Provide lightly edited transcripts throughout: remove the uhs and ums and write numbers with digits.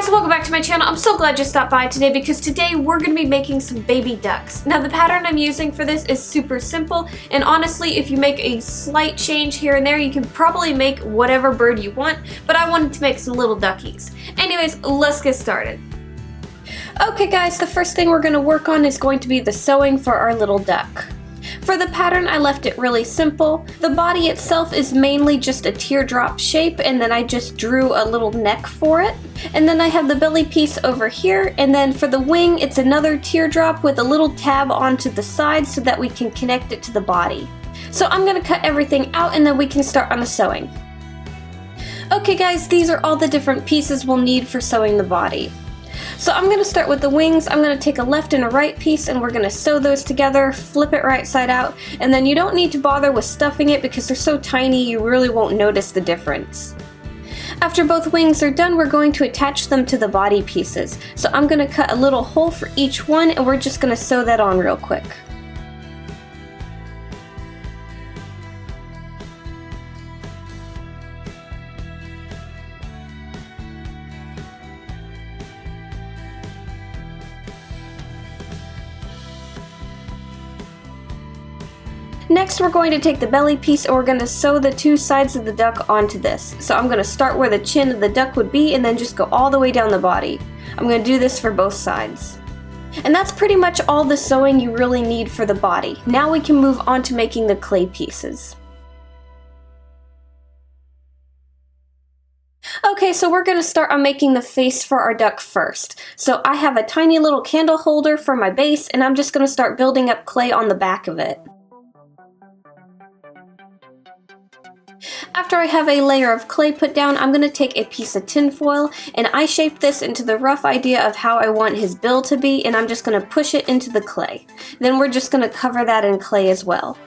guys, welcome back to my channel. I'm so glad you stopped by today because today we're going to be making some baby ducks. Now the pattern I'm using for this is super simple, and honestly if you make a slight change here and there you can probably make whatever bird you want, but I wanted to make some little duckies. Anyways, let's get started. Okay guys, the first thing we're going to work on is going to be the sewing for our little duck. For the pattern, I left it really simple. The body itself is mainly just a teardrop shape, and then I just drew a little neck for it. And then I have the belly piece over here, and then for the wing, it's another teardrop with a little tab onto the side so that we can connect it to the body. So I'm going to cut everything out and then we can start on the sewing. Okay guys, these are all the different pieces we'll need for sewing the body. So I'm going to start with the wings. I'm going to take a left and a right piece and we're going to sew those together, flip it right side out, and then you don't need to bother with stuffing it because they're so tiny you really won't notice the difference. After both wings are done, we're going to attach them to the body pieces. So I'm going to cut a little hole for each one and we're just going to sew that on real quick. Next, we're going to take the belly piece and we're going to sew the two sides of the duck onto this. So I'm going to start where the chin of the duck would be and then just go all the way down the body. I'm going to do this for both sides. And that's pretty much all the sewing you really need for the body. Now we can move on to making the clay pieces. Okay, so we're going to start on making the face for our duck first. So I have a tiny little candle holder for my base and I'm just going to start building up clay on the back of it. After I have a layer of clay put down, I'm going to take a piece of tin foil and I shaped this into the rough idea of how I want his bill to be, and I'm just going to push it into the clay. Then we're just going to cover that in clay as well.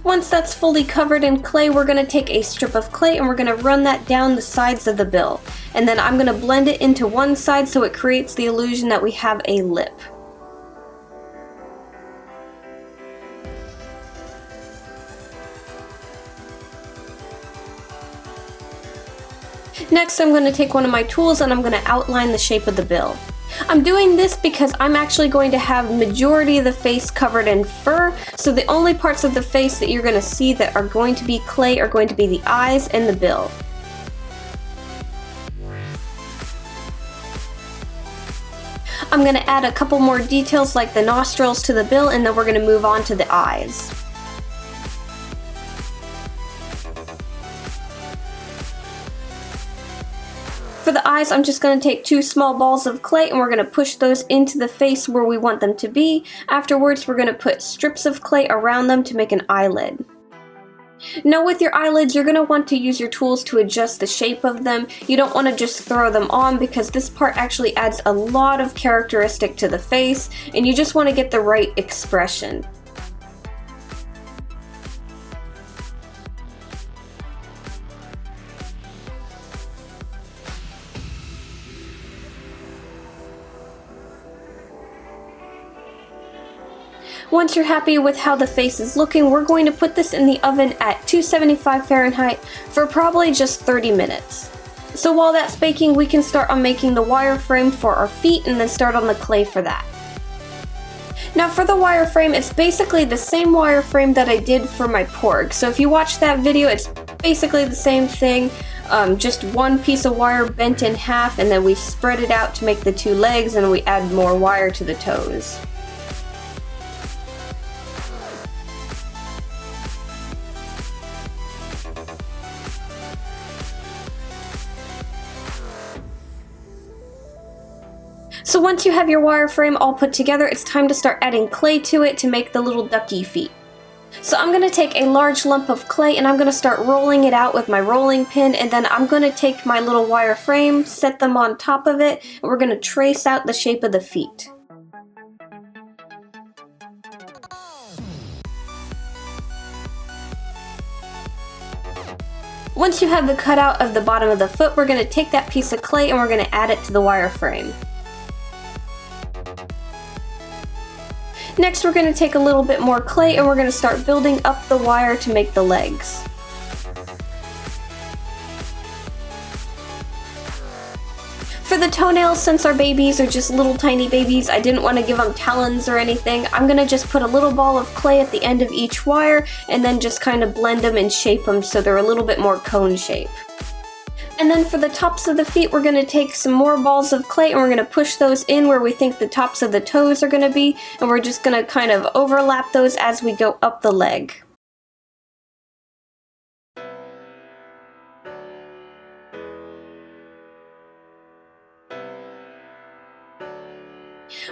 Once that's fully covered in clay, we're going to take a strip of clay and we're going to run that down the sides of the bill. And then I'm going to blend it into one side so it creates the illusion that we have a lip. Next, I'm going to take one of my tools and I'm going to outline the shape of the bill. I'm doing this because I'm actually going to have the majority of the face covered in fur, so the only parts of the face that you're going to see that are going to be clay are going to be the eyes and the bill. I'm going to add a couple more details like the nostrils to the bill, and then we're going to move on to the eyes. For the eyes, I'm just going to take two small balls of clay and we're going to push those into the face where we want them to be. Afterwards, we're going to put strips of clay around them to make an eyelid. Now with your eyelids, you're going to want to use your tools to adjust the shape of them. You don't want to just throw them on because this part actually adds a lot of characteristic to the face and you just want to get the right expression. Once you're happy with how the face is looking, we're going to put this in the oven at 275 Fahrenheit for probably just 30 minutes. So while that's baking, we can start on making the wireframe for our feet and then start on the clay for that. Now for the wireframe, it's basically the same wireframe that I did for my porg. So if you watch that video, it's basically the same thing, just one piece of wire bent in half and then we spread it out to make the two legs and we add more wire to the toes. So once you have your wireframe all put together, it's time to start adding clay to it to make the little ducky feet. So I'm going to take a large lump of clay and I'm going to start rolling it out with my rolling pin, and then I'm going to take my little wireframe, set them on top of it, and we're going to trace out the shape of the feet. Once you have the cutout of the bottom of the foot, we're going to take that piece of clay and we're going to add it to the wireframe. Next, we're going to take a little bit more clay and we're going to start building up the wire to make the legs. For the toenails, since our babies are just little tiny babies, I didn't want to give them talons or anything. I'm going to just put a little ball of clay at the end of each wire and then just kind of blend them and shape them so they're a little bit more cone shape. And then for the tops of the feet, we're going to take some more balls of clay and we're going to push those in where we think the tops of the toes are going to be, and we're just going to kind of overlap those as we go up the leg.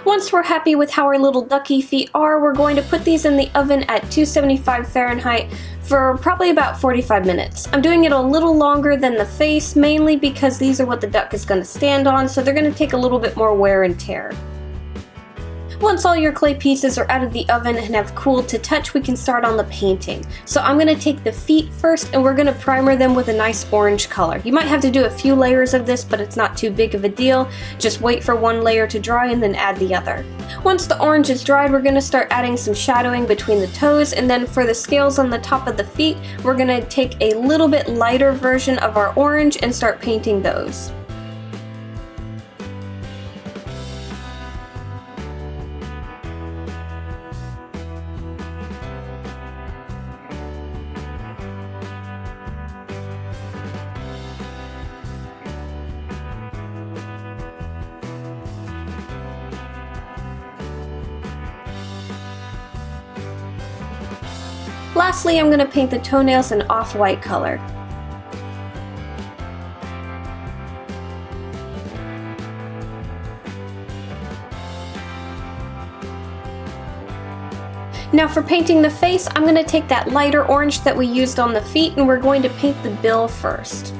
Once we're happy with how our little ducky feet are, we're going to put these in the oven at 275 Fahrenheit for probably about 45 minutes. I'm doing it a little longer than the face, mainly because these are what the duck is going to stand on, so they're going to take a little bit more wear and tear. Once all your clay pieces are out of the oven and have cooled to touch, we can start on the painting. So I'm going to take the feet first and we're going to primer them with a nice orange color. You might have to do a few layers of this, but it's not too big of a deal. Just wait for one layer to dry and then add the other. Once the orange is dried, we're going to start adding some shadowing between the toes, and then for the scales on the top of the feet, we're going to take a little bit lighter version of our orange and start painting those. Lastly, I'm going to paint the toenails an off-white color. Now for painting the face, I'm going to take that lighter orange that we used on the feet and we're going to paint the bill first.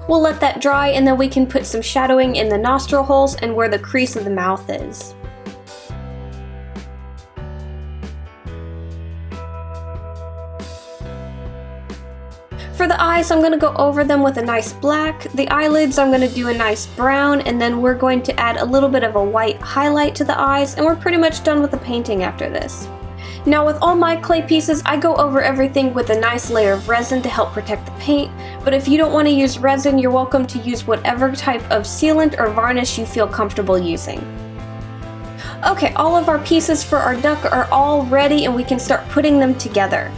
We'll let that dry and then we can put some shadowing in the nostril holes and where the crease of the mouth is. For the eyes, I'm going to go over them with a nice black. The eyelids, I'm going to do a nice brown, and then we're going to add a little bit of a white highlight to the eyes, and we're pretty much done with the painting after this. Now with all my clay pieces, I go over everything with a nice layer of resin to help protect the paint, but if you don't want to use resin, you're welcome to use whatever type of sealant or varnish you feel comfortable using. Okay, all of our pieces for our duck are all ready and we can start putting them together.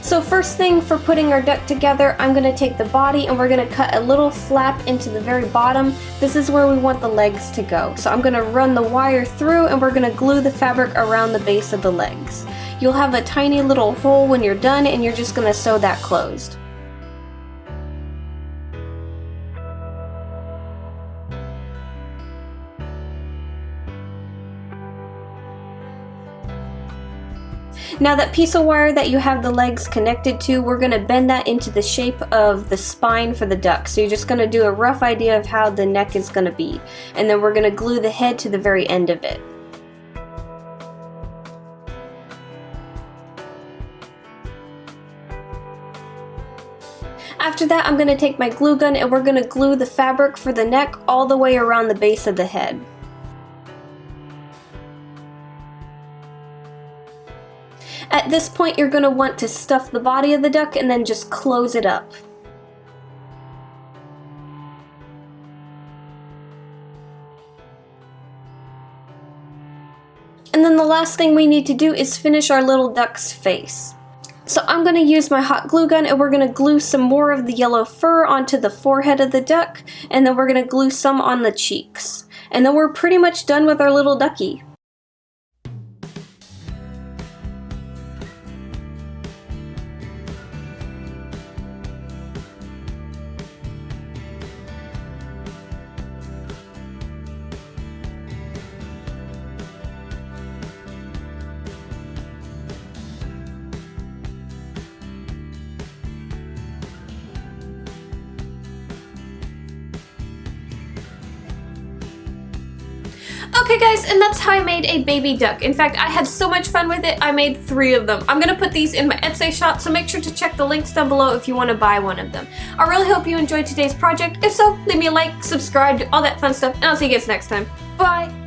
So first thing for putting our duck together, I'm going to take the body and we're going to cut a little flap into the very bottom. This is where we want the legs to go. So I'm going to run the wire through and we're going to glue the fabric around the base of the legs. You'll have a tiny little hole when you're done and you're just going to sew that closed. Now that piece of wire that you have the legs connected to, we're going to bend that into the shape of the spine for the duck. So you're just going to do a rough idea of how the neck is going to be. And then we're going to glue the head to the very end of it. After that, I'm going to take my glue gun and we're going to glue the fabric for the neck all the way around the base of the head. At this point, you're going to want to stuff the body of the duck and then just close it up. And then the last thing we need to do is finish our little duck's face. So I'm going to use my hot glue gun and we're going to glue some more of the yellow fur onto the forehead of the duck, and then we're going to glue some on the cheeks. And then we're pretty much done with our little ducky. Okay guys, and that's how I made a baby duck. In fact, I had so much fun with it, I made 3 of them. I'm gonna put these in my Etsy shop, so make sure to check the links down below if you want to buy one of them. I really hope you enjoyed today's project. If so, leave me a like, subscribe, all that fun stuff, and I'll see you guys next time. Bye!